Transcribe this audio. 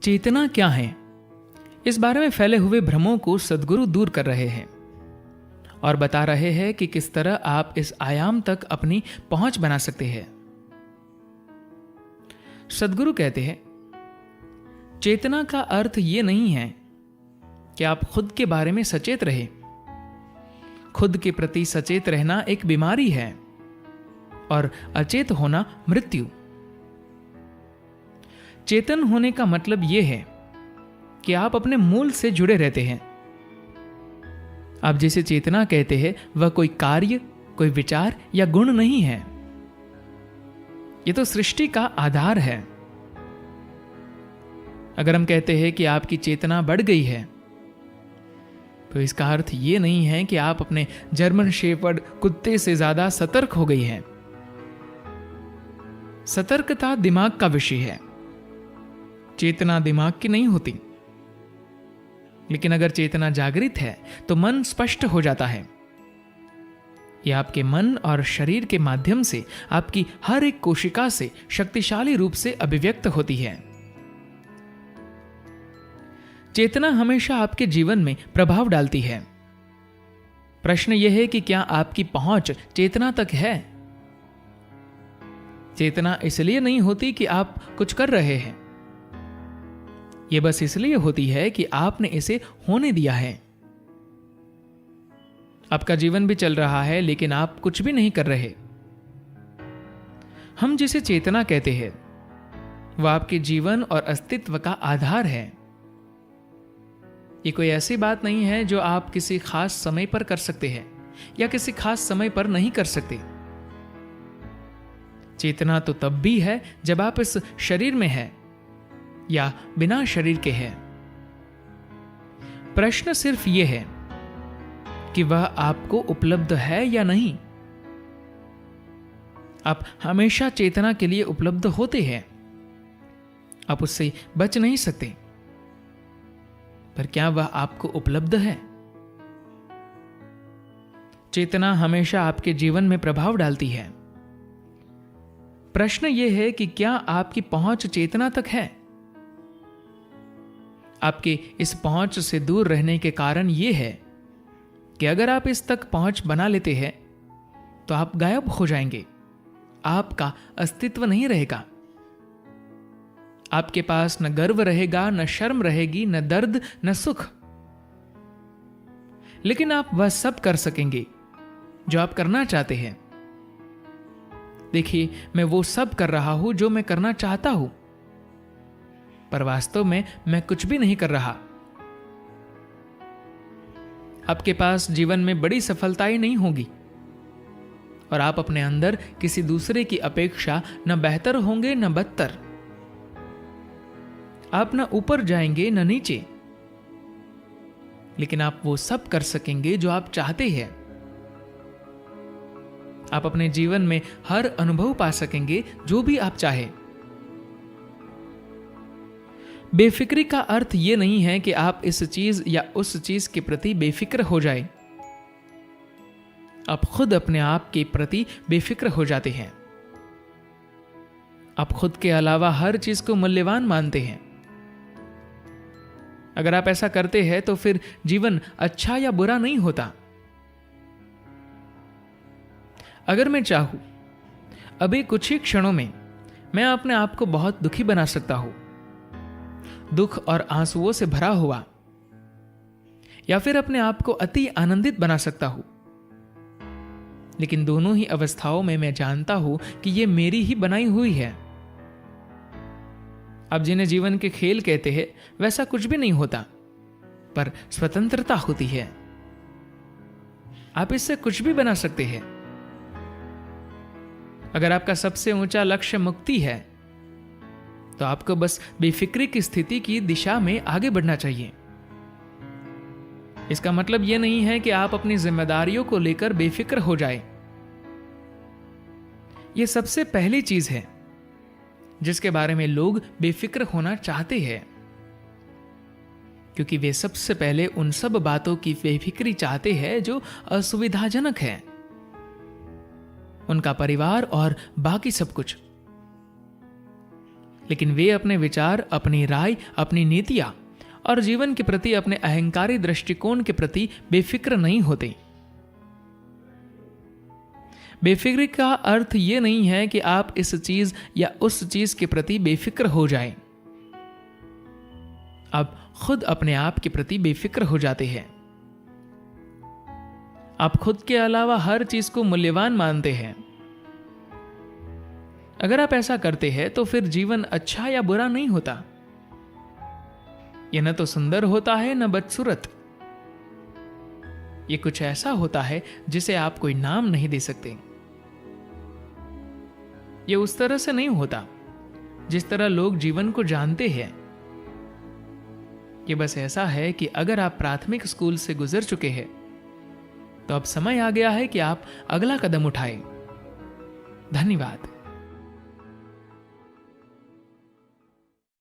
चेतना क्या है, इस बारे में फैले हुए भ्रमों को सद्गुरु दूर कर रहे हैं और बता रहे हैं कि किस तरह आप इस आयाम तक अपनी पहुंच बना सकते हैं। सद्गुरु कहते हैं, चेतना का अर्थ यह नहीं है कि आप खुद के बारे में सचेत रहे। खुद के प्रति सचेत रहना एक बीमारी है और अचेत होना मृत्यु। चेतन होने का मतलब यह है कि आप अपने मूल से जुड़े रहते हैं। आप जिसे चेतना कहते हैं वह कोई कार्य, कोई विचार या गुण नहीं है। यह तो सृष्टि का आधार है। अगर हम कहते हैं कि आपकी चेतना बढ़ गई है, तो इसका अर्थ यह नहीं है कि आप अपने जर्मन शेफर्ड कुत्ते से ज्यादा सतर्क हो गई हैं। सतर्कता दिमाग का विषय है, चेतना दिमाग की नहीं होती। लेकिन अगर चेतना जागृत है तो मन स्पष्ट हो जाता है। यह आपके मन और शरीर के माध्यम से आपकी हर एक कोशिका से शक्तिशाली रूप से अभिव्यक्त होती है। चेतना हमेशा आपके जीवन में प्रभाव डालती है। प्रश्न यह है कि क्या आपकी पहुंच चेतना तक है? चेतना इसलिए नहीं होती कि आप कुछ कर रहे हैं, यह बस इसलिए होती है कि आपने इसे होने दिया है। आपका जीवन भी चल रहा है लेकिन आप कुछ भी नहीं कर रहे। हम जिसे चेतना कहते हैं वह आपके जीवन और अस्तित्व का आधार है। ये कोई ऐसी बात नहीं है जो आप किसी खास समय पर कर सकते हैं या किसी खास समय पर नहीं कर सकते। चेतना तो तब भी है जब आप इस शरीर में हैं या बिना शरीर के हैं। प्रश्न सिर्फ यह है कि वह आपको उपलब्ध है या नहीं। आप हमेशा चेतना के लिए उपलब्ध होते हैं, आप उससे बच नहीं सकते। पर क्या वह आपको उपलब्ध है? चेतना हमेशा आपके जीवन में प्रभाव डालती है। प्रश्न यह है कि क्या आपकी पहुंच चेतना तक है? आपके इस पहुंच से दूर रहने के कारण यह है कि अगर आप इस तक पहुंच बना लेते हैं तो आप गायब हो जाएंगे। आपका अस्तित्व नहीं रहेगा। आपके पास न गर्व रहेगा, न शर्म रहेगी, न दर्द, न सुख। लेकिन आप वह सब कर सकेंगे जो आप करना चाहते हैं। देखिए, मैं वो सब कर रहा हूं जो मैं करना चाहता हूं, पर वास्तव में मैं कुछ भी नहीं कर रहा। आपके पास जीवन में बड़ी सफलताएं नहीं होगी और आप अपने अंदर किसी दूसरे की अपेक्षा न बेहतर होंगे न बदतर। आप न ऊपर जाएंगे न नीचे, लेकिन आप वो सब कर सकेंगे जो आप चाहते हैं। आप अपने जीवन में हर अनुभव पा सकेंगे जो भी आप चाहें। बेफिक्री का अर्थ यह नहीं है कि आप इस चीज या उस चीज के प्रति बेफिक्र हो जाएं। आप खुद अपने आप के प्रति बेफिक्र हो जाते हैं। आप खुद के अलावा हर चीज को मूल्यवान मानते हैं। अगर आप ऐसा करते हैं तो फिर जीवन अच्छा या बुरा नहीं होता। अगर मैं चाहूं, अभी कुछ ही क्षणों में मैं अपने आप को बहुत दुखी बना सकता हूं, दुख और आंसुओं से भरा हुआ, या फिर अपने आप को अति आनंदित बना सकता हूं। लेकिन दोनों ही अवस्थाओं में मैं जानता हूं कि यह मेरी ही बनाई हुई है। अब जिन्हें जीवन के खेल कहते हैं वैसा कुछ भी नहीं होता, पर स्वतंत्रता होती है। आप इससे कुछ भी बना सकते हैं। अगर आपका सबसे ऊंचा लक्ष्य मुक्ति है तो आपको बस बेफिक्री की स्थिति की दिशा में आगे बढ़ना चाहिए। इसका मतलब यह नहीं है कि आप अपनी जिम्मेदारियों को लेकर बेफिक्र हो जाएं। यह सबसे पहली चीज है जिसके बारे में लोग बेफिक्र होना चाहते हैं, क्योंकि वे सबसे पहले उन सब बातों की बेफिक्री चाहते हैं जो असुविधाजनक है। उनका परिवार और बाकी सब कुछ। लेकिन वे अपने विचार, अपनी राय, अपनी नीतियां और जीवन के प्रति अपने अहंकारी दृष्टिकोण के प्रति बेफिक्र नहीं होते। बेफिक्री का अर्थ यह नहीं है कि आप इस चीज या उस चीज के प्रति बेफिक्र हो जाएं। आप खुद अपने आप के प्रति बेफिक्र हो जाते हैं। आप खुद के अलावा हर चीज को मूल्यवान मानते हैं। अगर आप ऐसा करते हैं तो फिर जीवन अच्छा या बुरा नहीं होता। यह न तो सुंदर होता है न बदसूरत। यह कुछ ऐसा होता है जिसे आप कोई नाम नहीं दे सकते। यह उस तरह से नहीं होता जिस तरह लोग जीवन को जानते हैं। यह बस ऐसा है कि अगर आप प्राथमिक स्कूल से गुजर चुके हैं तो अब समय आ गया है कि आप अगला कदम उठाएं। धन्यवाद।